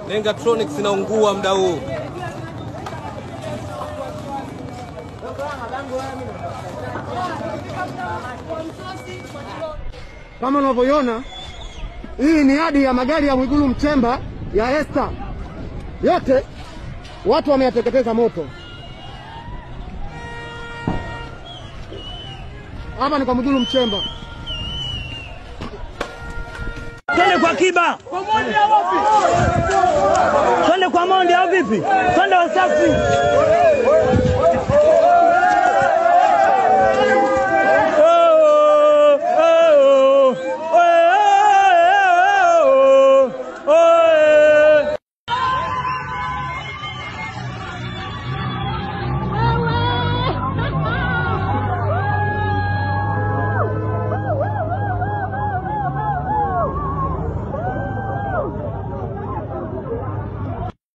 Lengatronics inaungua muda huu. Kama unavyoona, hii ni hadi ya magari ya Mwigulu Mchemba ya Esther. Yote watu wameyateketeza moto. Hapa ni kwa Mwigulu Mchemba. Twende kwa Kiba. Kwa Mondi au wapi? Twende kwa Mondi au vipi? Twende Wasafi.